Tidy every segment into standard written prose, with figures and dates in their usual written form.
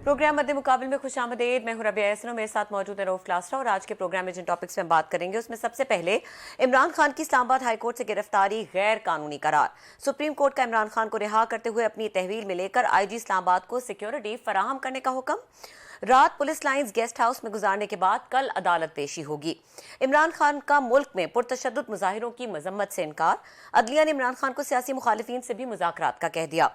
Programme मध्य मुकाबले में खुशामदीद। मैं हूं रबिया यासनो, मेरे साथ मौजूद है रऊफ क्लासरा। और आज के प्रोग्राम में जिन टॉपिक्स में बात करेंगे उसमें सबसे पहले इमरान खान की इस्लामाबाद हाईकोर्ट से गिरफ्तारी गैर कानूनी करार। सुप्रीम कोर्ट का इमरान खान को रिहा करते हुए अपनी तहवील में लेकर आईजी इस्लामाबाद को सिक्योरिटी फराहम करने का हुक्म। रात पुलिस लाइंस गेस्ट हाउस में गुजारने के बाद कल अदालत पेशी होगी। इमरान खान का मुल्क में पुरतशद्दुद मुजाहिरों की मजम्मत से इनकार। अदलिया ने इमरान खान को सियासी मुखालिफिन से भी मुज़ाकरात का कह दिया।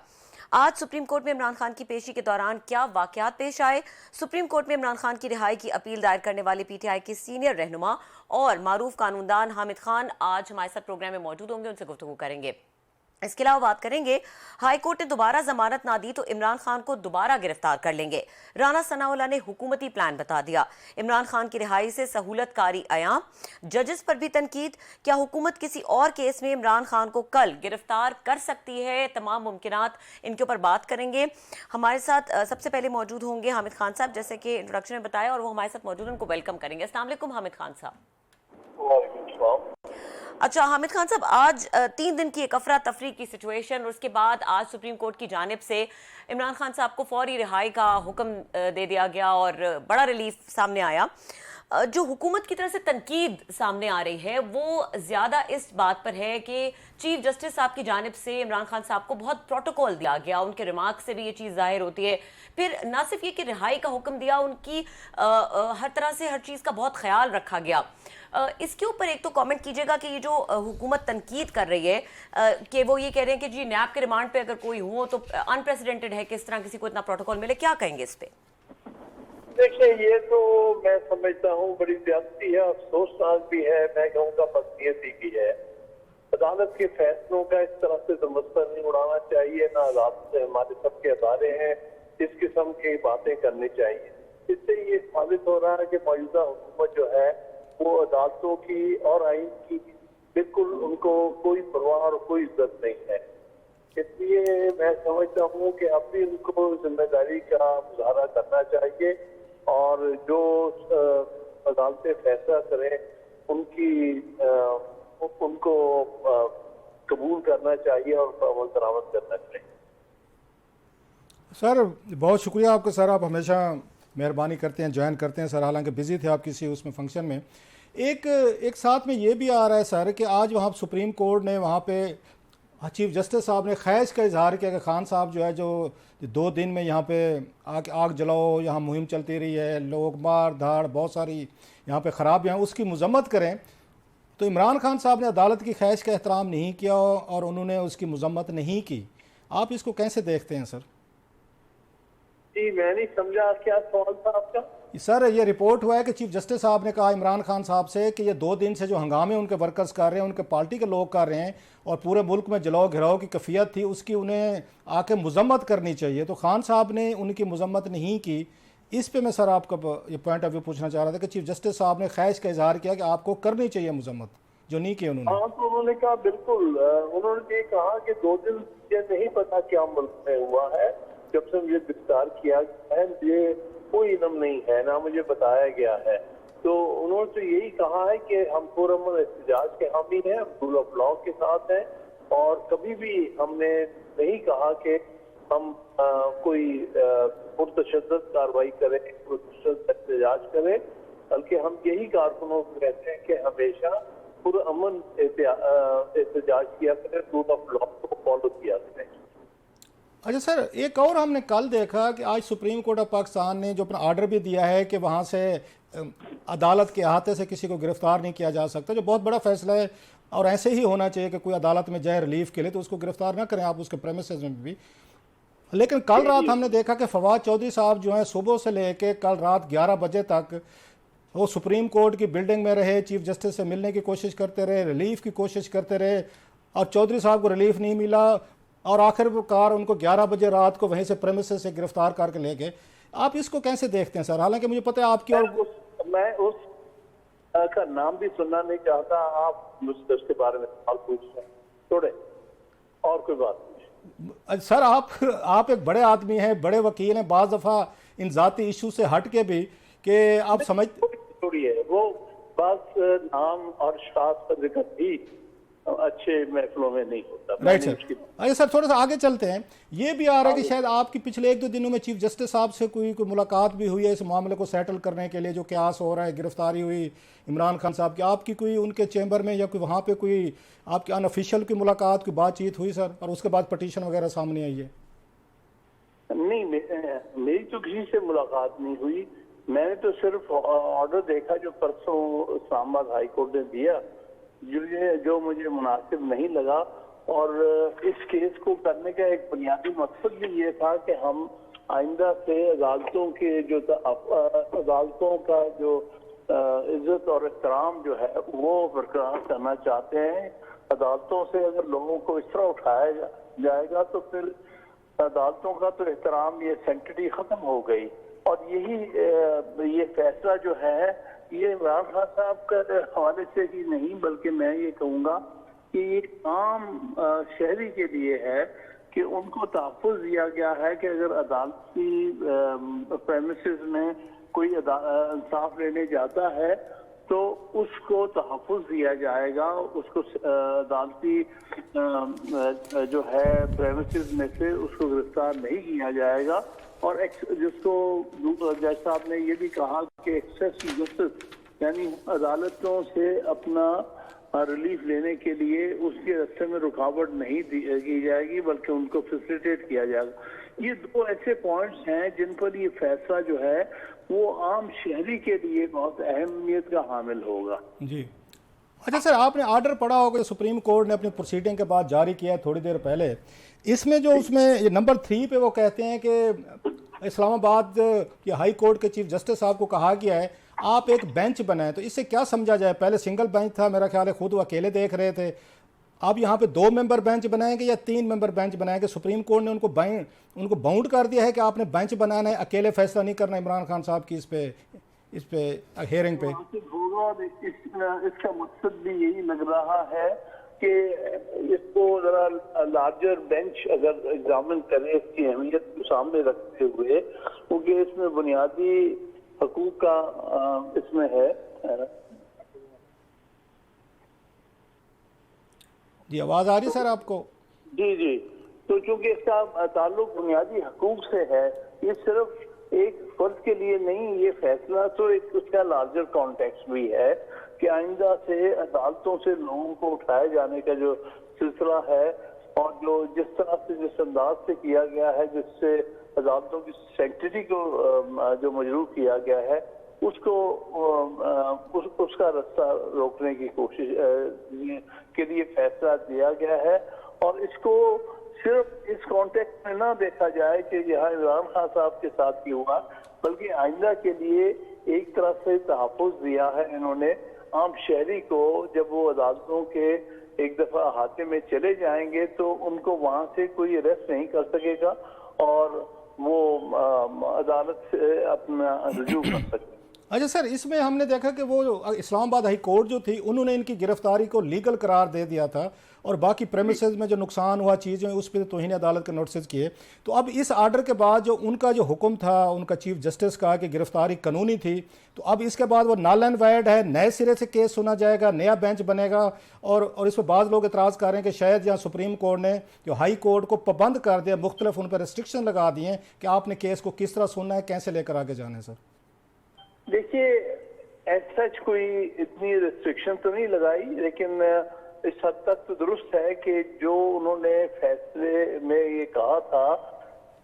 आज सुप्रीम कोर्ट में इमरान खान की पेशी के दौरान क्या वाकयात पेश आए। सुप्रीम कोर्ट में इमरान खान की रिहाई की अपील दायर करने वाले पीटीआई के सीनियर रहनुमा और मारूफ कानूनदान हामिद खान आज हमारे साथ प्रोग्राम में मौजूद होंगे, उनसे गुफ्तगू करेंगे। इसके अलावा बात करेंगे, हाई कोर्ट ने दोबारा जमानत ना दी तो इमरान खान को दोबारा गिरफ्तार कर लेंगे। राना सनाउल्लाह ने हुकूमती प्लान बता दिया। इमरान खान की रिहाई से सहूलतकारी आयाम। जजेस पर भी तनकीद। क्या हुकूमत किसी और केस में इमरान खान को कल गिरफ्तार कर सकती है? तमाम मुमकिनात, इनके ऊपर बात करेंगे। हमारे साथ सबसे पहले मौजूद होंगे हामिद खान साहब, जैसे कि इंट्रोडक्शन में बताया, और वो हमारे साथ मौजूद, उनको वेलकम करेंगे। अस्सलाम वालेकुम हामिद खान साहब। अच्छा हामिद खान साहब, आज 3 दिन की एक अफरा तफरी की सिचुएशन, और उसके बाद आज सुप्रीम कोर्ट की जानिब से इमरान खान साहब को फौरी रिहाई का हुक्म दे दिया गया और बड़ा रिलीफ सामने आया। जो हुकूमत की तरफ से तनकीद सामने आ रही है वो ज़्यादा इस बात पर है कि चीफ जस्टिस साहब की जानिब से इमरान खान साहब को बहुत प्रोटोकॉल दिया गया, उनके रिमार्क से भी ये चीज़ जाहिर होती है। फिर ना सिर्फ ये कि रिहाई का हुक्म दिया, उनकी हर तरह से हर चीज़ का बहुत ख्याल रखा गया। इसके ऊपर एक तो कमेंट कीजिएगा कि ये जो हुकूमत तनकीद कर रही है कि वो ये कह रहे हैं कि जी नैब के रिमांड पे अगर कोई हो तो अनप्रेसिडेंटेड है, किस तरह किसी को इतना प्रोटोकॉल मिले, क्या कहेंगे इस पे? देखिए, ये तो मैं समझता हूँ बड़ी ज्यादती है, अफसोसनाक भी है, मैं कहूँगा बदनीयती भी है। अदालत के फैसलों का इस तरह से तमस्सा नहीं उड़ाना चाहिए, ना अदालत से हमारे सबके अदारे हैं इस किस्म की बातें करनी चाहिए। इससे ये साबित हो रहा है कि मौजूदा हुकूमत जो है वो अदालतों की और आइन की बिल्कुल उनको कोई परवाह और कोई इज्जत नहीं है। इसलिए मैं समझता हूँ कि अब भी उनको जिम्मेदारी का मुजाहरा करना चाहिए और जो अदालतें फैसला करें उनको कबूल करना चाहिए और अमल दरामद करना चाहिए। सर बहुत शुक्रिया आपका सर, आप हमेशा मेहरबानी करते हैं, ज्वाइन करते हैं सर, हालांकि बिजी थे आप किसी उसमें फंक्शन में। एक साथ में ये भी आ रहा है सर कि आज वहाँ सुप्रीम कोर्ट ने वहाँ पे चीफ जस्टिस साहब ने ख्वाहिश का इजहार किया कि खान साहब जो है जो 2 दिन में यहाँ पे आग जलाओ, यहाँ मुहिम चलती रही है, लोग मार धाड़ बहुत सारी यहाँ पे ख़राबियाँ, उसकी मजम्मत करें। तो इमरान खान साहब ने अदालत की ख्वाहिश का एहतराम नहीं किया और उन्होंने उसकी मजम्मत नहीं की। आप इसको कैसे देखते हैं सर? जी मैं नहीं समझा, क्या सवाल था आपका? सर ये रिपोर्ट हुआ है कि चीफ जस्टिस साहब ने कहा इमरान खान साहब से कि ये 2 दिन से जो हंगामे उनके वर्कर्स कर रहे हैं, उनके पार्टी के लोग कर रहे हैं और पूरे मुल्क में जलाओ घिराओ की कैफियत थी, उसकी उन्हें आके मजम्मत करनी चाहिए। तो खान साहब ने उनकी मजम्मत नहीं की। इस पे मैं सर आपका ये पॉइंट ऑफ व्यू पूछना चाह रहा था कि चीफ जस्टिस साहब ने ख्वाहिश का इजहार किया कि आपको करनी चाहिए मजम्मत, जो नहीं की उन्होंने। हाँ, तो उन्होंने कहा बिल्कुल, उन्होंने ये कहा कि 2 दिन ये नहीं पता क्या मुल्क में हुआ है, जब से मुझे गिरफ्तार किया गया है मुझे कोई इल्म नहीं है, ना मुझे बताया गया है। तो उन्होंने तो यही कहा है कि हम पुरअमन एहतजाज के हामी हैं, हम रूल ऑफ लॉ के साथ हैं और कभी भी हमने नहीं कहा कि हम कोई पुरतशद्दद कार्रवाई करें, पुरतशद्दद एहतजाज करें, बल्कि हम यही कारकुनों को कहते हैं कि हमेशा पुरअमन एहतजाज किया करें, रूल ऑफ लॉ को फॉलो किया करें। अच्छा सर, एक और हमने कल देखा कि आज सुप्रीम कोर्ट ऑफ पाकिस्तान ने जो अपना आर्डर भी दिया है कि वहाँ से अदालत के अहाते से किसी को गिरफ्तार नहीं किया जा सकता, जो बहुत बड़ा फैसला है और ऐसे ही होना चाहिए कि कोई अदालत में जाए रिलीफ के लिए तो उसको गिरफ्तार ना करें आप उसके प्रेमिसेस में भी। लेकिन कल रात हमने देखा कि फवाद चौधरी साहब जो हैं सुबह से लेके कल रात 11 बजे तक वो सुप्रीम कोर्ट की बिल्डिंग में रहे, चीफ जस्टिस से मिलने की कोशिश करते रहे, रिलीफ की कोशिश करते रहे और चौधरी साहब को रिलीफ नहीं मिला और आखिरकार उनको 11 बजे रात को वहीं से प्रेमिसेस से गिरफ्तार करके ले गए। आप इसको कैसे देखते हैं सर? हालांकि मुझे पता है आपकी मैं उस का नाम भी सुनना नहीं चाहता, आप मुझसे उसके बारे में सवाल पूछ रहे हैं, छोड़े और कोई बात नहीं। सर आप एक बड़े आदमी हैं, बड़े वकील हैं, बाज़ दफ़ा इन ज़ाती इशू से हट के भी कि आप समझ छोड़िए वो बस नाम और शास का जिक्र थी, अच्छे महफिलों में नहीं होता। राइट मैंने सर। उसकी अच्छा सर, थोड़ा सा आगे चलते हैं। ये भी आ रहा है कि शायद आपकी पिछले 1-2 दिनों में चीफ जस्टिस साहब से कोई मुलाकात भी हुई है इस मामले को सेटल करने के लिए, जो क्यास हो रहा है, गिरफ्तारी हुई इमरान खान साहब की, आपकी कोई उनके चैम्बर में या कोई वहाँ पे कोई आपकी अनऑफिशियल की मुलाकात, कोई बातचीत हुई सर, और उसके बाद पटिशन वगैरह सामने आई है? नहीं, मेरी तो किसी से मुलाकात नहीं हुई। मैंने तो सिर्फ ऑर्डर देखा जो परसों इस्लामाबाद हाई कोर्ट ने दिया, जो मुझे मुनासिब नहीं लगा। और इस केस को करने का एक बुनियादी मकसद भी ये था कि हम आइंदा से अदालतों के जो अदालतों का जो इज्जत और एहतराम जो है वो बरकरार करना चाहते हैं। अदालतों से अगर लोगों को इस तरह उठाया जाएगा तो फिर अदालतों का तो एहतराम, ये सेंटिटी खत्म हो गई। और यही ये फैसला जो है ये इमरान खान साहब के हवाले से ही नहीं, बल्कि मैं ये कहूँगा कि ये आम शहरी के लिए है कि उनको तहफ़्फ़ुज़ दिया गया है कि अगर अदालती प्रेमिसेस में कोई इंसाफ लेने जाता है तो उसको तहफ़्फ़ुज़ दिया जाएगा, उसको अदालती जो है प्रेमिसेस में से उसको गिरफ्तार नहीं किया जाएगा। और जिसको जज साहब ने ये भी कहा कि एक्सेस जस्टिस, यानी अदालतों से अपना रिलीफ लेने के लिए उसके रास्ते में रुकावट नहीं की जाएगी, बल्कि उनको फैसिलिटेट किया जाएगा। ये दो ऐसे पॉइंट्स हैं जिन पर ये फैसला जो है वो आम शहरी के लिए बहुत अहमियत का हामिल होगा। जी। अच्छा सर, आपने ऑर्डर पढ़ा होगा सुप्रीम कोर्ट ने अपनी प्रोसीडिंग के बाद जारी किया थोड़ी देर पहले। इसमें जो उसमें ये नंबर 3 पे वो कहते हैं कि इस्लामाबाद के हाई कोर्ट के चीफ जस्टिस साहब को कहा गया है आप एक बेंच बनाएं। तो इससे क्या समझा जाए? पहले सिंगल बेंच था, मेरा ख्याल है खुद वो अकेले देख रहे थे। आप यहाँ पे 2 मेंबर बेंच बनाएंगे या 3 मेंबर बेंच बनाएंगे? सुप्रीम कोर्ट ने उनको बाउंड कर दिया है कि आपने बेंच बनाना है, अकेले फैसला नहीं करना इमरान खान साहब की इस पे हियरिंग पे। इसका मकसद भी यही लग रहा है कि इसको जरा लार्जर बेंच अगर एग्जामिन करे, इसकी अहमियत को सामने रखते हुए, क्योंकि इसमें बुनियादी हकूक का इसमें है। जी, आवाज आ रही सर आपको? जी जी। तो चूंकि इसका ताल्लुक बुनियादी हकूक से है, ये सिर्फ एक फर्द के लिए नहीं, ये फैसला तो एक उसका लार्जर कॉन्टेक्स्ट भी है कि आइंदा से अदालतों से लोगों को उठाए जाने का जो सिलसिला है और जो जिस तरह से जिस अंदाज से किया गया है, जिससे अदालतों की सैंक्टिटी को जो मजरूह किया गया है, उसको उसका रास्ता रोकने की कोशिश के लिए फैसला दिया गया है। और इसको सिर्फ इस कॉन्टेक्स्ट में ना देखा जाए कि यहाँ इमरान खान साहब के साथ ही हुआ, बल्कि आइंदा के लिए एक तरह से तहफ़्फ़ुज़ दिया है इन्होंने आम शहरी को। जब वो अदालतों के एक दफा अहाते में चले जाएंगे तो उनको वहां से कोई अरेस्ट नहीं कर सकेगा और वो अदालत से अपना रुजू कर सकेगा। अच्छा सर, इसमें हमने देखा कि वो इस्लामाबाद हाई कोर्ट जो थी उन्होंने इनकी गिरफ्तारी को लीगल करार दे दिया था और बाकी प्रेमिसेस में जो नुकसान हुआ चीज़ें उस पर तौहीन अदालत के नोटिस किए। तो अब इस आर्डर के बाद जो उनका जो हुक्म था उनका चीफ जस्टिस का कि गिरफ्तारी कानूनी थी, तो अब इसके बाद वो नल एंड वॉइड है, नए सिरे से केस सुना जाएगा, नया बेंच बनेगा। और इस पर बाद लोग एतराज़ कर रहे हैं कि शायद यहाँ सुप्रीम कोर्ट ने जो हाई कोर्ट को पाबंद कर दिया, मुख्तलिफ उन पर रिस्ट्रिक्शन लगा दिए कि आपने केस को किस तरह सुनना है, कैसे लेकर आगे जाना है। सर देखिए, एज सच कोई इतनी रिस्ट्रिक्शन तो नहीं लगाई, लेकिन इस हद तक तो दुरुस्त है कि जो उन्होंने फैसले में ये कहा था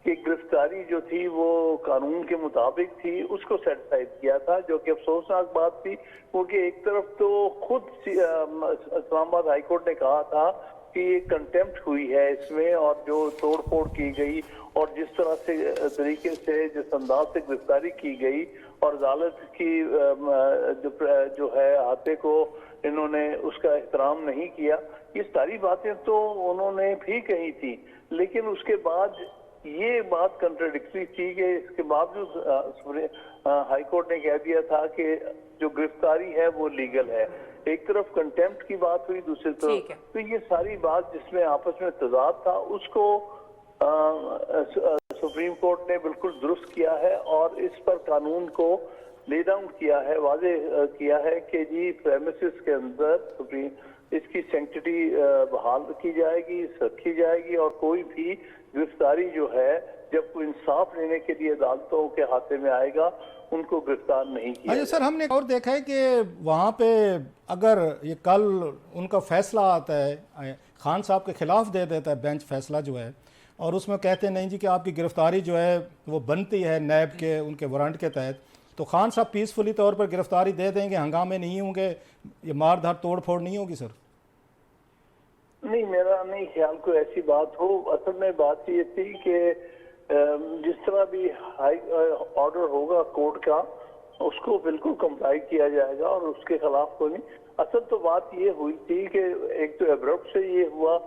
कि गिरफ्तारी जो थी वो कानून के मुताबिक थी, उसको सेटिस्फाइड किया था, जो कि अफसोसनाक बात थी। क्योंकि एक तरफ तो खुद इस्लामाबाद हाई कोर्ट ने कहा था कि ये कंटेम्प्ट हुई है इसमें और जो तोड़ फोड़ की गई और जिस तरह से तरीके से जिस अंदाज से गिरफ्तारी की गई और अदालत की जो है हाथे को इन्होंने उसका एहतराम नहीं किया, ये सारी बातें तो उन्होंने भी कही थी। लेकिन उसके बाद ये बात कंट्राडिक्टरी थी कि इसके बावजूद हाई कोर्ट ने कह दिया था कि जो गिरफ्तारी है वो लीगल है। एक तरफ कंटेम्प्ट की बात हुई, दूसरी तरफ तो ये सारी बात जिसमें आपस में तजाद था उसको सुप्रीम कोर्ट ने बिल्कुल दुरुस्त किया है और इस पर कानून को ले डाउन किया है, वाजे किया है कि जी प्रेमिसेस के अंदर इसकी सेंक्टिटी बहाल की जाएगी, रखी जाएगी, और कोई भी गिरफ्तारी जो है जब कोई इंसाफ लेने के लिए अदालतों के हाथे में आएगा उनको गिरफ्तार नहीं किया अच्छा सर, हमने और देखा है कि वहाँ पे अगर ये कल उनका फैसला आता है, खान साहब के खिलाफ दे देता है बेंच फैसला जो है, और उसमें कहते हैं नहीं जी कि आपकी गिरफ्तारी जो है वो बनती है नैब के उनके वारंट के तहत, तो खान साहब पीसफुली तौर पर गिरफ्तारी दे देंगे, हंगामे नहीं होंगे, ये मार धार तोड़ फोड़ नहीं होगी सर? नहीं, मेरा नहीं ख्याल कोई ऐसी बात हो। असल में बात ये थी कि जिस तरह भी हाई ऑर्डर होगा कोर्ट का उसको बिल्कुल कंप्लाई किया जाएगा और उसके खिलाफ कोई नहीं। असल तो बात ये हुई थी कि एक तो एब्रप्ट से ये हुआ,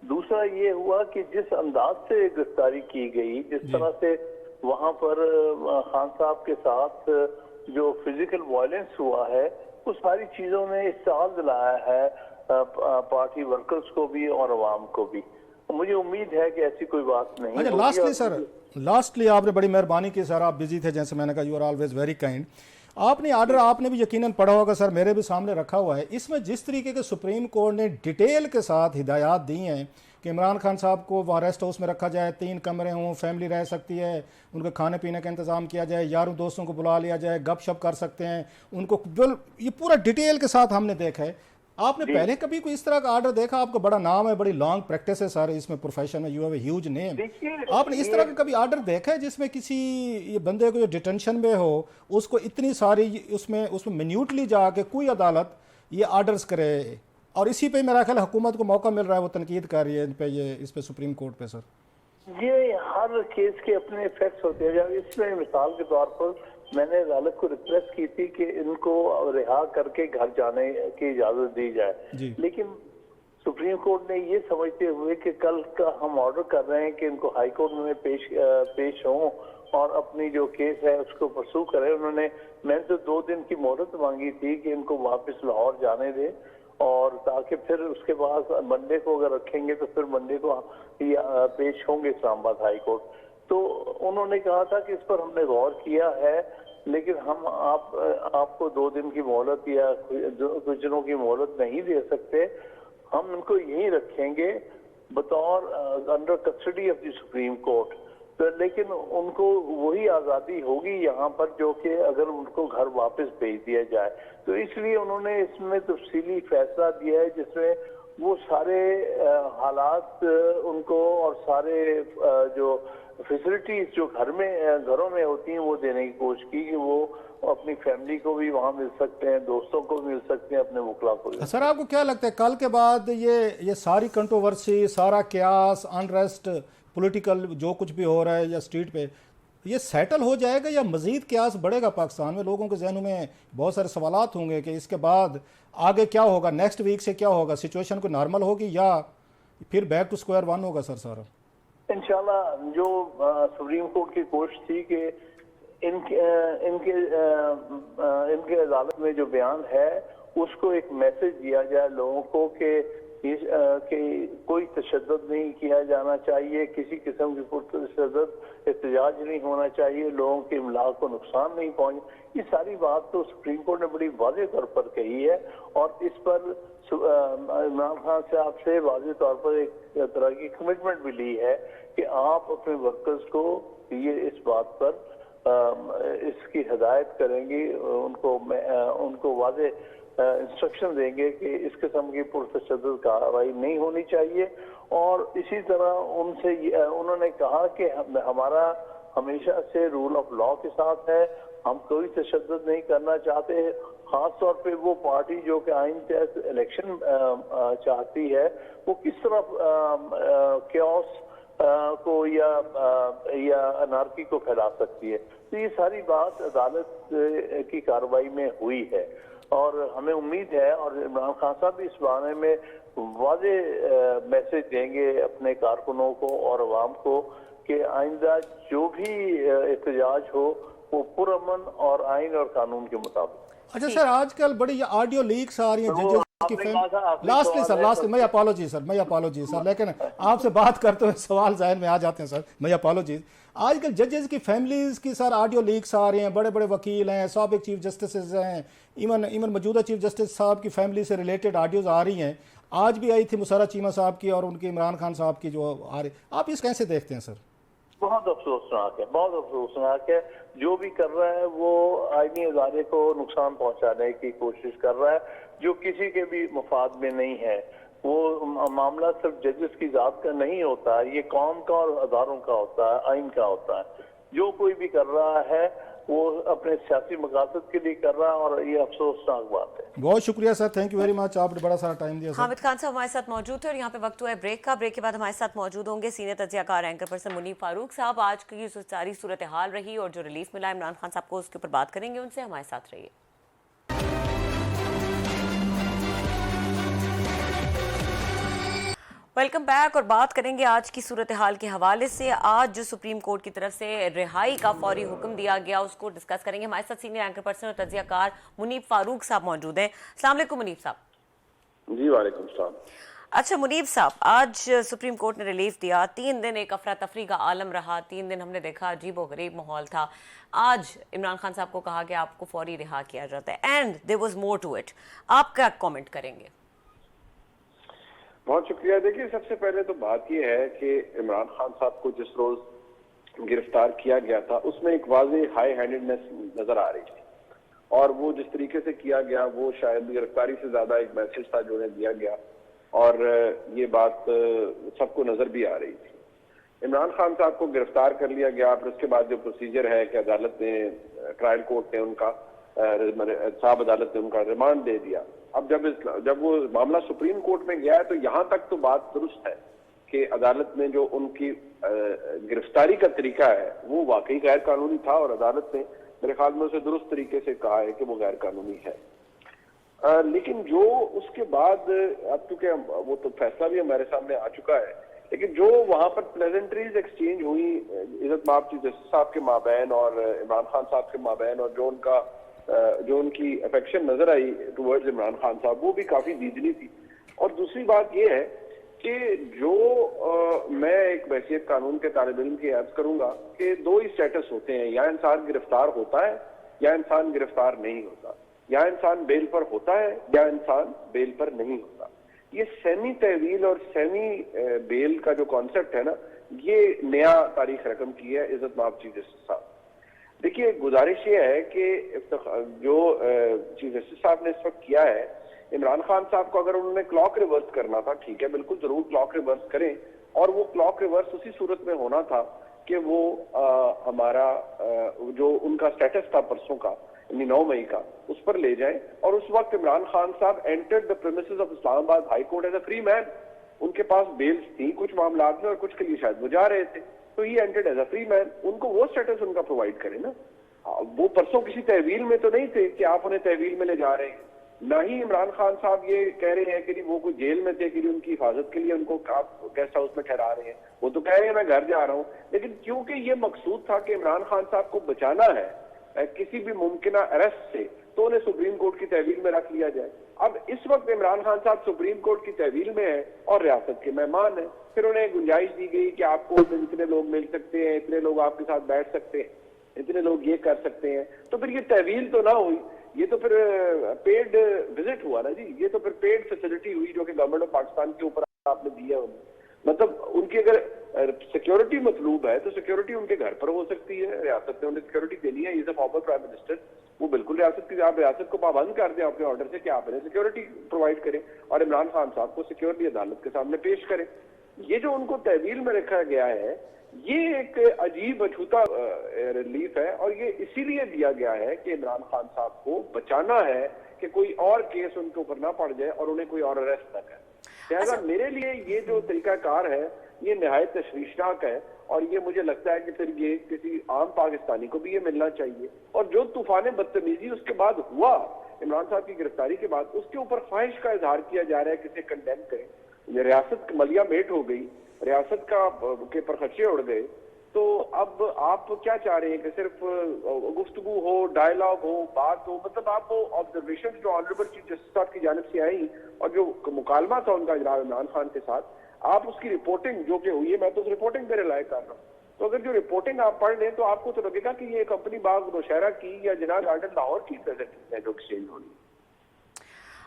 दूसरा ये हुआ कि जिस अंदाज से गिरफ्तारी की गई, जिस तरह से वहां पर खान साहब के साथ जो फिजिकल वायलेंस हुआ है, वो सारी चीजों ने इस्तेमाल दिलाया है पार्टी वर्कर्स को भी और अवाम को भी। मुझे उम्मीद है कि ऐसी कोई बात नहीं। अच्छा, लास्टली आपने बड़ी मेहरबानी की सर, आप बिजी थे जैसे मैंने कहा, you are always very kind. आपने आर्डर आपने भी यकीनन पढ़ा होगा सर, मेरे भी सामने रखा हुआ है। इसमें जिस तरीके के सुप्रीम कोर्ट ने डिटेल के साथ हिदायत दी हैं कि इमरान खान साहब को वहाँ रेस्ट हाउस में रखा जाए, 3 कमरे हों, फैमिली रह सकती है, उनके खाने पीने का इंतजाम किया जाए, यारों दोस्तों को बुला लिया जाए, गपशप कर सकते हैं उनको, ये पूरा डिटेल के साथ हमने देखा है। आपने पहले कभी कोई इस तरह का आर्डर देखा? आपका बड़ा नाम है, बड़ी लॉन्ग प्रैक्टिस है सर इसमें, प्रोफेशन में, you have a huge name. आपने इस तरह का कभी आर्डर देखा है जिसमें किसी ये बंदे को जो डिटेंशन में हो उसको इतनी सारी उसमें मिन्यूटली जाके कोई अदालत ये आर्डर्स करे, और इसी पे मेरा ख्याल हुकूमत को मौका मिल रहा है, वो तनकीद कर रही है इस पे सुप्रीम कोर्ट पे सर? ये हर केस के अपने इफेक्ट्स होते हैं। इसमें मिसाल के तौर पर मैंने अदालत को रिक्वेस्ट की थी कि इनको रिहा करके घर जाने की इजाजत दी जाए, लेकिन सुप्रीम कोर्ट ने ये समझते हुए कि कल का हम ऑर्डर कर रहे हैं कि इनको हाई कोर्ट में पेश हों और अपनी जो केस है उसको परसू करें, मैंने तो 2 दिन की मोहलत मांगी थी कि इनको वापस लाहौर जाने दें, और ताकि फिर उसके बाद मंडे को अगर रखेंगे तो फिर मंडे को पेश होंगे इस्लामाबाद हाई कोर्ट। तो उन्होंने कहा था कि इस पर हमने गौर किया है, लेकिन हम आपको 2 दिन की मोहलत या कुछ दिनों की मोहलत नहीं दे सकते, हम इनको यहीं रखेंगे बतौर under custody of the supreme court. तो लेकिन उनको वही आज़ादी होगी यहाँ पर जो कि अगर उनको घर वापस भेज दिया जाए। तो इसलिए उन्होंने इसमें तफसीली फैसला दिया है जिसमें वो सारे हालात उनको और सारे जो फैसिलिटीज जो घरों में होती हैं वो देने की कोशिश की कि वो अपनी फैमिली को भी वहाँ मिल सकते हैं, दोस्तों को भी मिल सकते हैं, अपने वकला को भी। सर आपको क्या लगता है कल के बाद ये सारी कंट्रोवर्सी, सारा क्यास, अनरेस्ट, पॉलिटिकल जो कुछ भी हो रहा है या स्ट्रीट पे, ये सेटल हो जाएगा या मजीद क्यास बढ़ेगा पाकिस्तान में? लोगों के जहनों में बहुत सारे सवालात होंगे कि इसके बाद आगे क्या होगा, नेक्स्ट वीक से क्या होगा, सिचुएशन को नॉर्मल होगी या फिर बैक टू स्क्वायर वन होगा सर सारा? इंशाल्लाह जो सुप्रीम कोर्ट की कोशिश थी कि इनके अदालत में जो बयान है उसको एक मैसेज दिया जाए लोगों को कि कोई तशद्दुद नहीं किया जाना चाहिए, किसी किस्म की पुरतशद्दुद एहतजाज नहीं होना चाहिए, लोगों के इमलाक को नुकसान नहीं पहुंचे। ये सारी बात तो सुप्रीम कोर्ट ने बड़ी वाज़ेह तौर पर कही है और इस पर इमरान खान साहब से वाज़ेह तौर पर एक तरह की कमिटमेंट भी ली है कि आप अपने वर्कर्स को ये इस बात पर इसकी हिदायत करेंगे, उनको वाज़ेह इंस्ट्रक्शन देंगे कि इस किस्म की पुरतशद्दुद कार्रवाई नहीं होनी चाहिए। और इसी तरह उन्होंने कहा कि हमारा हमेशा से रूल ऑफ लॉ के साथ है, हम कोई तशद्दुद नहीं करना चाहते। खास तौर पे वो पार्टी जो कि आइन तहत इलेक्शन चाहती है वो किस तरह क्योस को या अनार्की को फैला सकती है। तो ये सारी बात अदालत की कार्रवाई में हुई है और हमें उम्मीद है और इमरान खान साहब भी इस बारे में वाज़ेह मैसेज देंगे अपने कारकुनों को और अवाम को कि आइंदा जो भी एहतजाज हो वो पुरअमन और आइन और कानून के मुताबिक। अच्छा सर, आजकल बड़ी ऑडियो लीक्स आ रही हैं की आपने कहा था, आखिरी लास्टली सवाल सर, है, लास्टली मैं अपोलॉजी सर, लेकिन आपसे बात करते हुए सवाल जहन में आ जाते हैं सर, मैं अपोलॉजीज। आजकल जजेस की फैमिलीज की सर ऑडियो लीक्स आ रहे हैं, बड़े बड़े वकील हैं, साबिक चीफ जस्टिस हैं, इवन मौजूदा चीफ जस्टिस साहब की फैमिली से रिलेटेड ऑडियोज आ रही हैं। आज भी आई थी मुसर्रत चीमा साहब की और उनके इमरान खान साहब की जो आ रही, आप इस कैसे देखते हैं सर? बहुत अफसोसनाक है, बहुत अफसोसनाक है। जो भी कर रहा है वो आईनी अदारे को नुकसान पहुंचाने की कोशिश कर रहा है, जो किसी के भी मफाद में नहीं है। वो मामला सिर्फ जजेस की जात का नहीं होता, ये कौम का और अदारों का होता है, आइन का होता है। जो कोई भी कर रहा है वो अपने सियासी मकासद के लिए कर रहा है, और ये अफसोसनाक बात है। बहुत शुक्रिया sir, thank you very much, आपने बड़ा सारा टाइम दिया सर। हामिद खान साहब हमारे साथ मौजूद थे और यहाँ पे वक्त हुआ है ब्रेक का। ब्रेक के बाद हमारे साथ मौजूद होंगे सीनियर तज्जियाकार एंकर पर्सन मुनीब फारूक साहब। आज की जो सारी सूरत हाल रही और जो रिलीफ मिला इमरान खान साहब को, उसके ऊपर बात करेंगे उनसे। हमारे साथ रहिए। वेलकम बैक और बात करेंगे आज की सूरत हाल के हवाले से। आज जो सुप्रीम कोर्ट की तरफ से रिहाई का फौरी हुक्म दिया गया उसको डिस्कस करेंगे। हमारे साथ सीनियर एंकर पर्सन और तज्जियाकार मुनीब फारूक साहब मौजूद हैं। अस्सलाम वालेकुम मुनीब साहब। जी वालेकुम सलाम। अच्छा मुनीब साहब, आज सुप्रीम कोर्ट ने रिलीफ दिया। 3 दिन एक अफरा तफरी का आलम रहा, 3 दिन हमने देखा अजीब और गरीब माहौल था। आज इमरान खान साहब को कहा गया आपको फौरी रिहा किया जाता है, and there was more to it. आप क्या कमेंट करेंगे? बहुत शुक्रिया। देखिए, सबसे पहले तो बात यह है कि इमरान खान साहब को जिस रोज गिरफ्तार किया गया था उसमें एक वाज़ेह हाई हैंडेडनेस नजर आ रही थी, और वो जिस तरीके से किया गया वो शायद गिरफ्तारी से ज्यादा एक मैसेज था जो उन्हें दिया गया, और ये बात सबको नजर भी आ रही थी। इमरान खान साहब को गिरफ्तार कर लिया गया, फिर उसके बाद जो प्रोसीजर है कि अदालत ने, ट्रायल कोर्ट ने उनका, साहब अदालत ने उनका रिमांड दे दिया। अब जब वो मामला सुप्रीम कोर्ट में गया है तो यहाँ तक तो बात दुरुस्त है कि अदालत ने जो उनकी गिरफ्तारी का तरीका है वो वाकई गैर कानूनी था, और अदालत ने मेरे ख्याल में उसे दुरुस्त तरीके से कहा है कि वो गैर कानूनी है। लेकिन जो उसके बाद, अब चूंकि वो तो फैसला भी हमारे सामने आ चुका है, लेकिन जो वहां पर प्लेजेंट्रीज एक्सचेंज हुई इज्जत माब चीफ जस्टिस साहब के माबैन और इमरान खान साहब के माबैन, और जो उनकी अफेक्शन नजर आई टुवर्ड्स इमरान खान साहब, वो भी काफी दीदनी थी। और दूसरी बात यह है कि जो मैं एक वैसियत कानून के तालिब इल्म की अर्ज करूंगा कि 2 ही स्टेटस होते हैं, या इंसान गिरफ्तार होता है या इंसान गिरफ्तार नहीं होता, या इंसान बेल पर होता है या इंसान बेल पर नहीं होता। ये सेमी तहवील और सेमी बेल का जो कॉन्सेप्ट है ना, ये नया तारीख रकम की है इज्जत माब चीफ जस्टिस साहब। देखिए, गुजारिश ये है कि जो चीफ जस्टिस साहब ने इस वक्त किया है, इमरान खान साहब को अगर उन्होंने क्लॉक रिवर्स करना था, ठीक है, बिल्कुल जरूर क्लॉक रिवर्स करें, और वो क्लॉक रिवर्स उसी सूरत में होना था कि वो हमारा जो उनका स्टेटस था परसों का, 9 मई का, उस पर ले जाएं, और उस वक्त इमरान खान साहब entered the premises of Islamabad high court as a free man. उनके पास बेल्स थी कुछ मामलात में और कुछ के लिए शायद वो जा रहे थे, तो ही entered as a free man. उनको वो स्टेटस उनका प्रोवाइड करें ना। वो परसों किसी तहवील में तो नहीं थे कि आप उन्हें तहवील में ले जा रहे हैं, ना ही इमरान खान साहब ये कह रहे हैं कि वो कोई जेल में थे कि उनकी हिफाजत के लिए उनको आप गेस्ट हाउस में ठहरा रहे हैं। वो तो कह रहे हैं मैं घर जा रहा हूं, लेकिन क्योंकि ये मकसूद था कि इमरान खान साहब को बचाना है किसी भी मुमकिन अरेस्ट से, तो उन्हें सुप्रीम कोर्ट की तहवील में रख लिया जाए। अब इस वक्त इमरान खान साहब सुप्रीम कोर्ट की तहवील में है और रियासत के मेहमान है, फिर उन्हें गुंजाइश दी गई कि आपको इतने लोग मिल सकते हैं, इतने लोग आपके साथ बैठ सकते हैं, इतने लोग ये कर सकते हैं, तो फिर ये तहवील तो ना हुई, ये तो फिर पेड विजिट हुआ ना जी, ये तो फिर पेड फैसिलिटी हुई जो कि गवर्नमेंट ऑफ पाकिस्तान के ऊपर आपने दी है उन्हें। मतलब उनकी अगर सिक्योरिटी मतलूब है तो सिक्योरिटी उनके घर पर हो सकती है, रियासत ने उन्हें सिक्योरिटी देनी है, is a former prime minister, वो बिल्कुल आप रियासत को पाबंद कर दें अपने ऑर्डर से कि आप इन्हें सिक्योरिटी प्रोवाइड करें और इमरान खान साहब को सिक्योरिटी अदालत के सामने पेश करें। ये जो उनको तहवील में रखा गया है, ये एक अजीब अछूता रिलीफ है, और ये इसीलिए दिया गया है कि इमरान खान साहब को बचाना है कि कोई और केस उनके ऊपर ना पड़ जाए और उन्हें कोई और अरेस्ट ना करे। लिहाजा मेरे लिए ये जो तरीकाकार है ये निहायत तशवीशनाक है, और ये मुझे लगता है कि फिर ये किसी आम पाकिस्तानी को भी ये मिलना चाहिए। और जो तूफान बदतमीजी उसके बाद हुआ इमरान साहब की गिरफ्तारी के बाद, उसके ऊपर ख्वाहिश का इजहार किया जा रहा है कि इसे कंडेम करें। ये रियासत मलिया मेट हो गई, रियासत के पर खर्चे उड़ गए, तो अब आप क्या चाह रहे हैं कि सिर्फ गुफ्तगू हो, डायलॉग हो, बात हो, मतलब आप वो ऑब्जर्वेशन जो ऑनरेबल चीफ जस्टिस साहब की जानिब से आई और जो मुकालमा था उनका जनाब इमरान खान के साथ, आप उसकी रिपोर्टिंग जो कि हुई है, मैं तो उस रिपोर्टिंग पे रिलाय कर रहा हूँ। तो अगर जो रिपोर्टिंग आप पढ़ लें तो आपको तो लगेगा कि ये कंपनी बाग नौशहरा की या जिन्ना गार्डन लाहौर की प्रेजेंटेशन है जो एक्सचेंज हो रही है।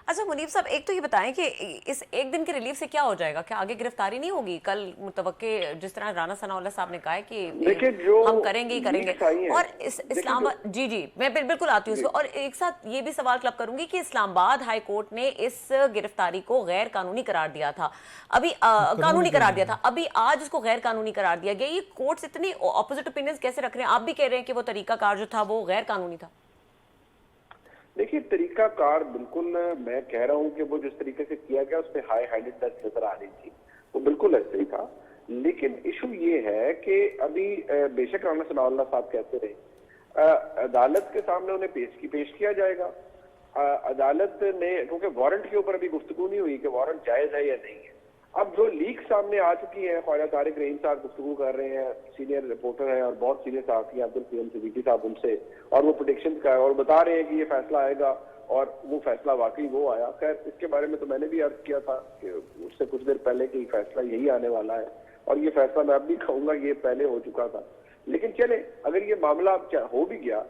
अच्छा मुनीब साहब, एक तो ये बताएं कि इस एक दिन के रिलीफ से क्या हो जाएगा? क्या आगे गिरफ्तारी नहीं होगी? कल मुतवक्के जिस तरह राना सनाउल्लाह साहब ने कहा है कि देखिए जो हम करेंगे ही करेंगे, और इस्लामाबाद जी जी मैं बिल्कुल आती हूँ उसको, और एक साथ ये भी सवाल क्लब करूंगी कि इस्लामाबाद हाई कोर्ट ने इस गिरफ्तारी को गैर कानूनी करार दिया था, अभी कानूनी करार दिया था, अभी आज उसको गैर कानूनी करार दिया गया। ये कोर्ट्स इतनी ऑपोजिट ओपिनियंस कैसे रख रहे हैं? आप भी कह रहे हैं कि वो तरीकाकार जो था वो गैर कानूनी था। देखिए तरीकाकार बिल्कुल, मैं कह रहा हूं कि वो जिस तरीके से किया गया उसमें हाई हैंडेडनेस नजर आ रही थी, वो बिल्कुल ऐसे ही था। लेकिन इशू ये है कि अभी बेशक राना सनाउल्लाह साहब कहते रहे, अदालत के सामने उन्हें पेश किया जाएगा। अदालत ने, क्योंकि वारंट के ऊपर अभी गुफ्तगू नहीं हुई कि वारंट जायज है या नहीं है। अब जो लीक सामने आ चुकी है, ख्वाजा तारिक रहीम साहब गुफ्तगू कर रहे हैं, सीनियर रिपोर्टर हैं और बहुत सीनियर साहब अब्दुल करीम सिद्दीकी साहब उनसे, और वो प्रेडिक्शन का और बता रहे हैं कि ये फैसला आएगा, और वो फैसला वाकई वो आया। खैर इसके बारे में तो मैंने भी अर्ज किया था कि उससे कुछ देर पहले कि फैसला यही आने वाला है, और ये फैसला मैं अब भी कहूंगा ये पहले हो चुका था। लेकिन चले, अगर ये मामला अब हो भी गया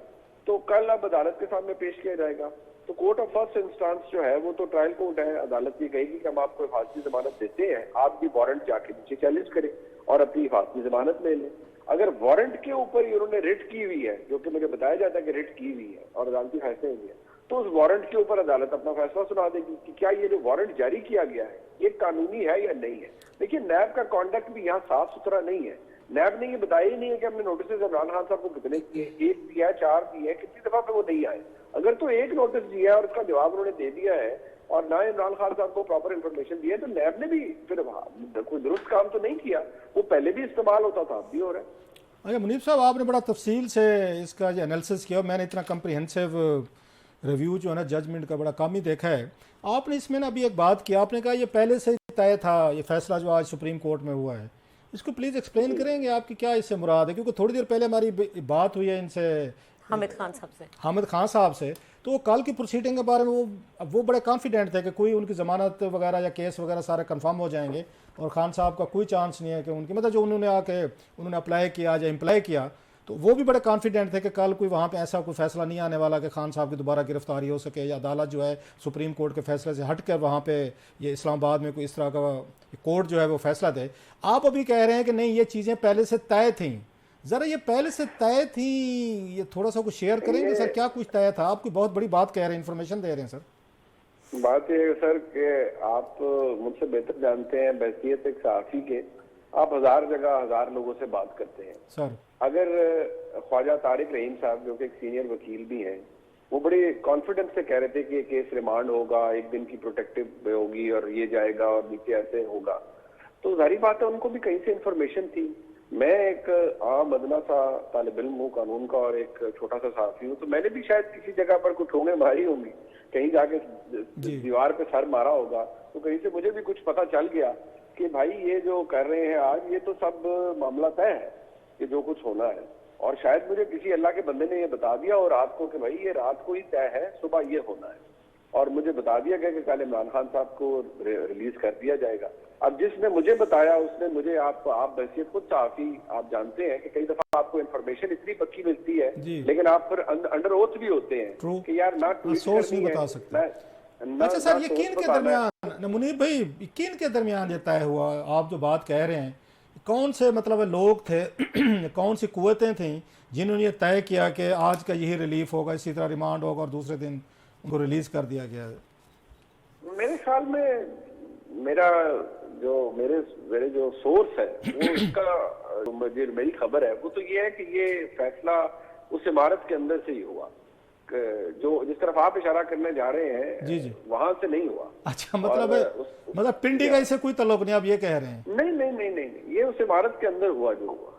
तो कल अब अदालत के सामने पेश किया जाएगा। तो कोर्ट ऑफ फर्स्ट इंस्टेंस जो है वो तो ट्रायल कोर्ट है, अदालत ये कहेगी कि हम आपको हिफाजती जमानत देते हैं, आप भी वारंट जाके नीचे चैलेंज करें और अपनी हिफाजती जमानत ले लें। अगर वारंट के ऊपर ही उन्होंने रिट की हुई है, जो कि मुझे बताया जाता है कि रिट की हुई है और अदालती फैसले हुए हैं, तो उस वारंट के ऊपर अदालत अपना फैसला सुना देगी कि क्या ये जो वारंट जारी किया गया है ये कानूनी है या नहीं है। देखिए नैब का कॉन्डक्ट भी यहाँ साफ सुथरा नहीं है। नैब ने ये बताया ही नहीं है कि हमने नोटिस इमरान खान साहब को कितने किए, 1 दिया, 4 दिए, कितनी दफा पे वो नहीं आए। अगर तो एक नोटिस दिया है और उसका जवाब उन्होंने दे दिया है और ना इमरान खान साहब को प्रॉपर इन्फॉर्मेशन दी है, तो नैब ने भी फिर कोई दुरुस्त काम तो नहीं किया, वो पहले भी इस्तेमाल होता था, अब भी हो रहा है। अच्छा मुनीब साहब, आपने बड़ा तफसील से इसका जो एनालिसिस किया, मैंने इतना कम्प्रिहेंसिव रिव्यू जो है ना जजमेंट का बड़ा कम ही देखा है। आपने इसमें ना अभी एक बात की, आपने कहा ये पहले से तय था, ये फैसला जो आज सुप्रीम कोर्ट में हुआ है, इसको प्लीज़ एक्सप्लेन करेंगे आपकी क्या इससे मुराद है? क्योंकि थोड़ी देर पहले हमारी बात हुई है इनसे, हामिद खान साहब से, तो वो कल की प्रोसीडिंग के बारे में वो बड़े कॉन्फिडेंट थे कि कोई उनकी ज़मानत वगैरह या केस वगैरह सारे कंफर्म हो जाएंगे और खान साहब का कोई चांस नहीं है कि उनकी, मतलब जो उन्होंने अप्लाई किया या इम्प्लाई किया, तो वो भी बड़े कॉन्फिडेंट थे कि कल कोई वहाँ पे ऐसा कोई फैसला नहीं आने वाला कि खान साहब की दोबारा गिरफ्तारी हो सके, या अदालत जो है सुप्रीम कोर्ट के फैसले से हट कर वहाँ पे ये इस्लामाबाद में कोई इस तरह का कोर्ट जो है वो फैसला दे। आप अभी कह रहे हैं कि नहीं ये चीज़ें पहले से तय थी। ज़रा ये पहले से तय थी, ये थोड़ा सा कुछ शेयर करेंगे सर, क्या कुछ तय था? आपकी बहुत बड़ी बात कह रहे हैं, इन्फॉर्मेशन दे रहे हैं सर। बात यह है सर कि आप मुझसे बेहतर जानते हैं, बहसियत एक सहाफ़ी के आप 1000 जगह 1000 लोगों से बात करते हैं सर। अगर ख्वाजा तारिक रहीम साहब जो कि एक सीनियर वकील भी हैं, वो बड़े कॉन्फिडेंस से कह रहे थे कि ये केस रिमांड होगा, 1 दिन की प्रोटेक्टिव होगी और ये जाएगा और नीचे ऐसे होगा, तो जाहिर बात है उनको भी कहीं से इंफॉर्मेशन थी। मैं एक आम अदना सा तालिब इल्म हूँ कानून का और एक छोटा सा साथी हूँ, तो मैंने भी शायद किसी जगह पर कुछ ठोंगे मारी होंगी, कहीं जाके दीवार पे सर मारा होगा, तो कहीं से मुझे भी कुछ पता चल गया कि भाई ये जो कर रहे हैं आज, ये तो सब मामला तय है कि जो कुछ होना है। और शायद मुझे किसी अल्लाह के बंदे ने ये बता दिया और रात को कि भाई ये रात को ही तय है, सुबह ये होना है, और मुझे बता दिया गया कि कल इमरान खान साहब को रिलीज कर दिया जाएगा। अब जिसने मुझे बताया उसने मुझे, आप बहसियत खुद सहाफ़ी आप जानते हैं कि कई दफा आपको इन्फॉर्मेशन इतनी पक्की मिलती है लेकिन आप फिर अंडर ओथ भी होते हैं कि यार ना सोर्स नहीं बता सकते। अच्छा सर, ये किन के दरमियान, मुनीब भाई, किन के दरमियान ये तय हुआ? आप जो बात कह रहे हैं, कौन से मतलब लोग थे कौन सी कुव्वतें थी जिन्होंने ये तय किया कि आज का यही रिलीफ होगा, इसी तरह रिमांड होगा और दूसरे दिन उनको रिलीज कर दिया गया है? मेरे ख्याल में मेरे जो सोर्स है वो उसका मुझे मेरी खबर है वो तो ये है कि ये फैसला उस इमारत के अंदर से ही हुआ, जो जिस तरफ आप इशारा करने जा रहे हैं जी वहां से नहीं हुआ। अच्छा, मतलब पिंडी का इससे कोई ताल्लुक नहीं, आप ये कह रहे हैं? नहीं, ये उस इमारत के अंदर हुआ जो हुआ।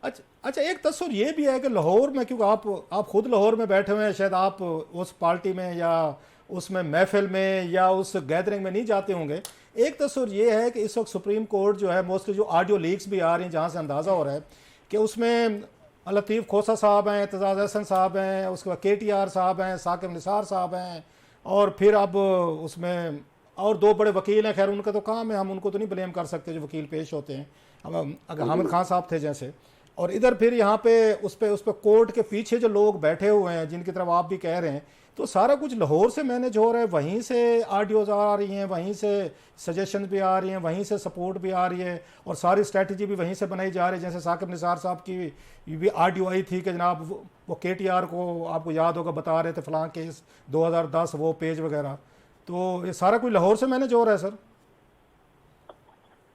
अच्छा, एक तस्वीर ये भी है कि लाहौर में, क्योंकि आप खुद लाहौर में बैठे हुए हैं, शायद आप उस पार्टी में या उसमें महफिल में या उस गैदरिंग में नहीं जाते होंगे। एक तस्वीर ये है कि इस वक्त सुप्रीम कोर्ट जो है, मोस्टली जो ऑडियो लीक्स भी आ रही हैं जहाँ से अंदाज़ा हो रहा है कि उसमें लतीफ़ खोसा साहब हैं, एतजाज़ हसन साहब हैं, उसके बाद KTR साहब हैं, साकिब निसार साहब हैं, और फिर अब उसमें और दो बड़े वकील हैं। खैर उनका तो काम है, हम उनको तो नहीं ब्लेम कर सकते जो वकील पेश होते हैं। अब अगर हामिद खान साहब थे जैसे, और इधर फिर यहाँ पे उस पर कोर्ट के पीछे जो लोग बैठे हुए हैं जिनकी तरफ आप भी कह रहे हैं, तो सारा कुछ लाहौर से मैनेज हो रहा है, वहीं से ऑडियोज आ रही हैं, वहीं से सजेशन भी आ रही हैं, वहीं से सपोर्ट भी आ रही है, और सारी स्ट्रेटजी भी वहीं से बनाई जा रही है। जैसे साकिब निसार साहब की भी ऑडियो आई थी कि जनाब वो KTR को आपको याद होगा बता रहे थे फलां केस 2010 वो पेज वगैरह। तो ये सारा कुछ लाहौर से मैनेज हो रहा है सर?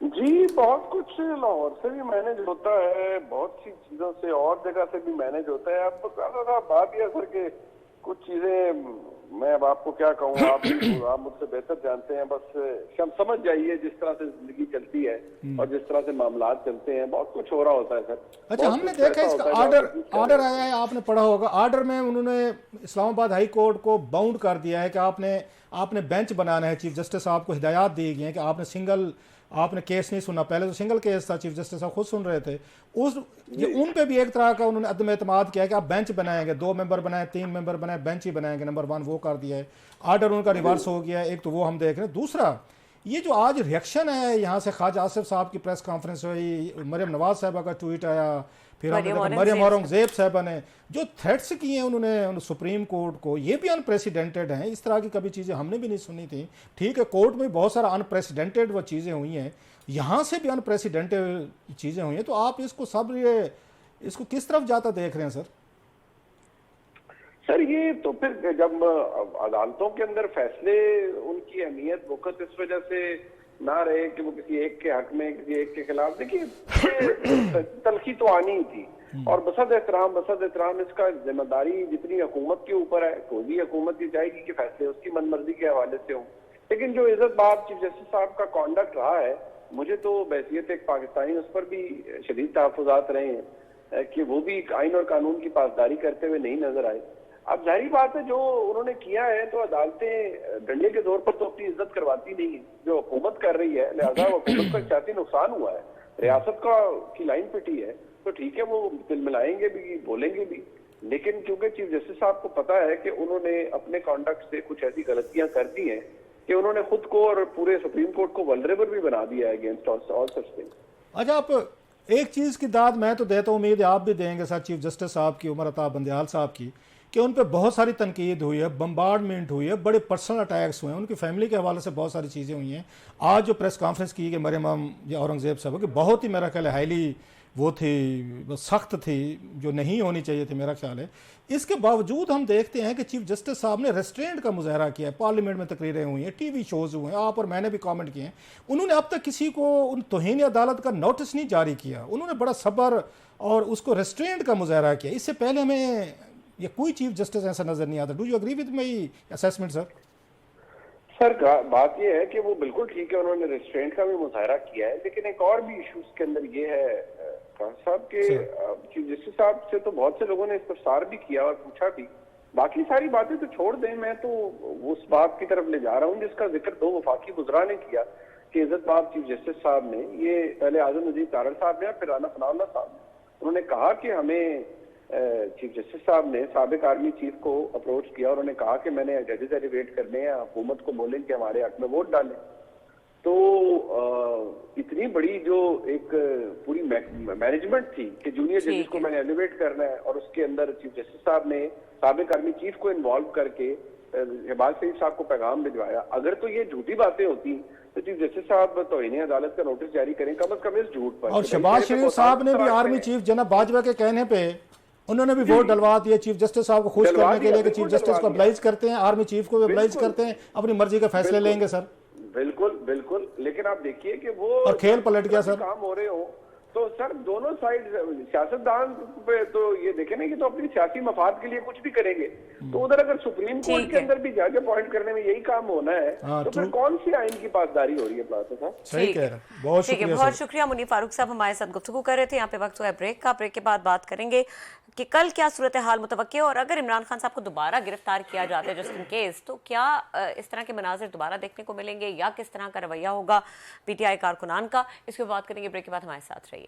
जी, बहुत कुछ लाहौर से भी मैनेज होता है, बहुत सी चीजों से और जगह से भी मैनेज होता है। अब बात यह सर के कुछ चीजें मैं अब आपको क्या कहूँ, आप मुझसे बेहतर जानते हैं। बस हम समझ जाइए जिस तरह से जिंदगी चलती है और जिस तरह से मामलात चलते हैं, बहुत कुछ हो रहा होता है सर। अच्छा, हमने देखा इसका ऑर्डर आया है, आपने पढ़ा होगा। ऑर्डर में उन्होंने इस्लामाबाद हाई कोर्ट को बाउंड कर दिया है कि आपने बेंच बनाना है। चीफ जस्टिस साहब को हिदायत दी गई है कि आपने केस नहीं सुना। पहले तो सिंगल केस था, चीफ जस्टिस साहब खुद सुन रहे थे। उन पे भी एक तरह का उन्होंने अदम एतमाद किया कि आप बेंच बनाएंगे, 2 मेंबर बनाए, 3 मेंबर बनाए, बेंच ही बनाएंगे। नंबर 1 वो कर दिया है। ऑर्डर उनका रिवर्स हो गया है। एक तो वो हम देख रहे हैं। दूसरा ये जो आज रिएक्शन है, यहाँ से ख्वाजा आसिफ साहब की प्रेस कॉन्फ्रेंस हुई, मरियम नवाज साहबा का ट्वीट आया, फिर मरियम औरंगजेब साहबा ने जो थ्रेट्स किए हैं उन्होंने सुप्रीम कोर्ट को, ये भी अनप्रेसिडेंटेड हैं। इस तरह की कभी चीज़ें हमने भी नहीं सुनी थी। ठीक है, कोर्ट में बहुत सारा अनप्रेसिडेंटेड वो चीज़ें हुई हैं, यहाँ से भी अनप्रेसिडेंटेड चीज़ें हुई हैं। तो आप इसको किस तरफ जाता देख रहे हैं सर? सर ये तो फिर जब अदालतों के अंदर फैसले उनकी अहमियत वक़्त इस वजह से ना रहे कि वो किसी एक के हक में किसी एक के खिलाफ, देखिए तलखी तो आनी ही थी। और बसद एहतराम इसका जिम्मेदारी जितनी हुकूमत के ऊपर है, कोई भी हुकूमत ये चाहेगी कि फैसले उसकी मनमर्जी के हवाले से हों। लेकिन जो इज्जत बाब चीफ जस्टिस साहब का कॉन्डक्ट रहा है, मुझे तो बहसियत एक पाकिस्तानी उस पर भी शदीद तहफ़्फ़ुज़ात रहे हैं कि वो भी आइन और कानून की पासदारी करते हुए नहीं नजर आए। अब जाहिर बात है जो उन्होंने किया है तो अदालतें डंडे के दौर पर तो अपनी इज्जत करवाती नहीं है, जो हुकूमत कर रही है। लिहाजा हुकूमत का सियासी नुकसान हुआ है, रियासत की लाइन पिटी है, तो ठीक है वो तिलमिलाएंगे भी, बोलेंगे भी। लेकिन क्योंकि चीफ जस्टिस साहब को पता है कि उन्होंने अपने कॉन्डक्ट से कुछ ऐसी गलतियां कर दी हैं कि उन्होंने खुद को और पूरे सुप्रीम कोर्ट को वल्नरेबल भी बना दिया है अगेंस्ट ऑल सच थिंग्स। अच्छा, आप एक चीज़ की दाद मैं तो देता हूँ, उम्मीद है आप भी देंगे सर, चीफ जस्टिस साहब की, उमर अता बंदयाल साहब की, कि उन पर बहुत सारी तनकीद हुई है, बम्बार्डमेंट हुई है, बड़े पर्सनल अटैक्स हुए हैं, उनकी फैमिली के हवाले से बहुत सारी चीज़ें हुई हैं। आज जो प्रेस कॉन्फ्रेंस की गई मरियम औरंगजेब साहब की, बहुत ही मेरा ख्याल है हाईली वो थी, सख्त थी, जो नहीं होनी चाहिए थी मेरा ख्याल है। इसके बावजूद हम देखते हैं कि चीफ जस्टिस साहब ने रेस्ट्रेंट का मुजाहरा किया है। पार्लियामेंट में तकरीरें हुई हैं, TV शोज़ हुए हैं, आप और मैंने भी कमेंट किए हैं। उन्होंने अब तक किसी को उन तौहीन अदालत का नोटिस नहीं जारी किया। उन्होंने बड़ा सब्र और उसको रेस्ट्रेंट का मुजाहरा किया। इससे पहले हमें ये कोई चीफ जस्टिस ऐसा नजर नहीं आता। Do you agree with my assessment sir? Sir बात यह है कि वो बिल्कुल ठीक है, उन्होंने रेस्ट्रेंट का भी मुजाहरा किया है। लेकिन एक और भी इशू के अंदर ये है साहब के चीफ जस्टिस साहब से तो बहुत से लोगों ने इस्तफसार भी किया और पूछा भी। बाकी सारी बातें तो छोड़ दें, मैं तो उस बात की तरफ ले जा रहा हूँ जिसका जिक्र 2 वफाकी वुज़रा ने किया कि इज्जत बाब चीफ जस्टिस साहब ने, ये पहले आजम नजीर तारड़ साहब ने फिर राना फनाउल्लाह साहब ने, उन्होंने कहा कि हमें चीफ जस्टिस साहब ने साबिक आर्मी चीफ को अप्रोच किया। उन्होंने कहा कि मैंने जजेस एलिवेट करने हैं, हुकूमत को बोलें कि हमारे हक में वोट डालें। तो इतनी बड़ी जो एक पूरी मैनेजमेंट थी कि जूनियर जजेस को मैंने एलिवेट करना है, और उसके अंदर चीफ जस्टिस साहब ने साबिक आर्मी चीफ को इन्वॉल्व करके शहबाज शरीफ साहब को पैगाम भिजवाया। अगर तो ये झूठी बातें होती तो चीफ जस्टिस साहब तौहीन अदालत का नोटिस जारी करें कम से कम इस झूठ पर। और शहबाज शरीफ साहब ने भी आर्मी चीफ जनाब बाजवा के कहने पे उन्होंने भी वोट डलवा दिए चीफ जस्टिस साहब को खुश करने के लिए कि चीफ जस्टिस को अब्लाइज करते हैं, आर्मी चीफ को भी अब्लाइज करते हैं, अपनी मर्जी का फैसले लेंगे सर। बिल्कुल। लेकिन आप देखिए कि वो और खेल पलट गया सर। काम हो रहे हो तो सर दोनों साइड सियासतदान पे तो ये देखे ना कि तो अपनी सियासी मफाद के लिए कुछ भी करेंगे। तो उधर अगर सुप्रीम कोर्ट के अंदर भी जज अपॉइंट करने में यही काम होना है तो फिर कौन सी आइन की पासदारी हो रही है प्लासा साहब? सही कह रहे हैं, बहुत शुक्रिया। बहुत शुक्रिया। मुनीर फारूक साहब हमारे साथ गुफ्तगू कर रहे थे। यहाँ पे वक्त हुआ है ब्रेक का। ब्रेक के बाद बात करेंगे कि कल क्या सूरत हाल मुतवक्के है, और अगर इमरान खान साहब को दोबारा गिरफ्तार किया जाता है जस्ट इन केस, तो क्या इस तरह के मनाजिर दोबारा देखने को मिलेंगे या किस तरह का रवैया होगा PTI कारकुनान का? इसकी बात करेंगे ब्रेक के बाद। हमारे साथ रहिए।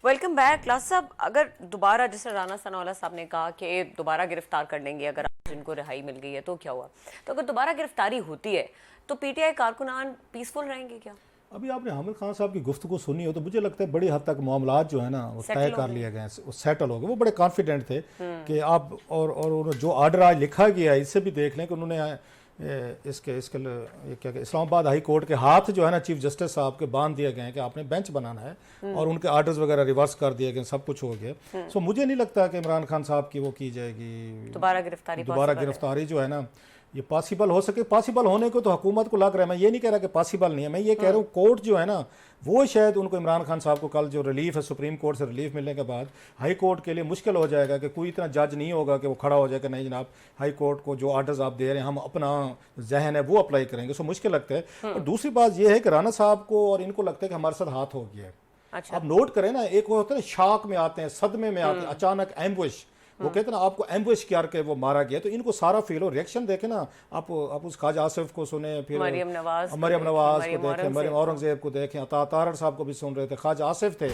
Welcome back. क्लास साहब, अगर दोबारा, जैसे राना सनाउल्लाह साहब ने कहा कि दोबारा गिरफ्तार कर लेंगे अगर आज इनको रिहाई मिल गई है तो क्या हुआ, तो अगर दोबारा गिरफ्तारी होती है तो पीटीआई कारकुनान पीसफुल रहेंगे क्या? अभी आपने हामिद खान साहब की गुफ्तगू सुनी हो तो मुझे लगता है बड़ी हद तक मामलात जो है ना वो तय कर लिए गए हैं, वो सेटल हो गए। वो बड़े कॉन्फिडेंट थे कि आप और जो ऑर्डर आज लिखा गया है इससे भी देख लें कि उन्होंने इसके ये क्या इस्लामाबाद हाई कोर्ट के हाथ जो है ना चीफ जस्टिस साहब के बांध दिए गए हैं कि आपने बेंच बनाना है और उनके ऑर्डर्स वगैरह रिवर्स कर दिए गए, सब कुछ हो गया। सो मुझे नहीं लगता कि इमरान खान साहब की वो की जाएगी दोबारा गिरफ्तारी जो है ना ये पॉसिबल हो सके। पॉसिबल होने को तो हुकूमत को लग रहा है, मैं ये नहीं कह रहा कि पॉसिबल नहीं है, मैं ये कह रहा हूँ कोर्ट जो है ना वो शायद उनको इमरान खान साहब को कल जो रिलीफ है सुप्रीम कोर्ट से रिलीफ मिलने के बाद हाई कोर्ट के लिए मुश्किल हो जाएगा कि कोई इतना जज नहीं होगा कि वो खड़ा हो जाएगा नहीं जनाब हाई कोर्ट को जो ऑर्डर्स आप दे रहे हैं हम अपना जहन है वो अप्लाई करेंगे। सो मुश्किल लगता है। और दूसरी बात ये है कि राना साहब को और इनको लगता है कि हमारे साथ हाथ हो गया है। अच्छा। आप नोट करें ना, एक वो होता है ना शॉक में आते हैं, सदमे में आते हैं, अचानक एम्बुश, वो कहते हैं ना आपको एम्बुश करके वो मारा गया, तो इनको सारा फील हो। रिएक्शन देखे ना आप उस ख्वाजा आसिफ को सुने, फिर मरियम नवाज को देखें, मरियम औरंगजेब को देखें, अता तारड़ साहब को भी सुन रहे थे, ख्वाजा आसिफ थे।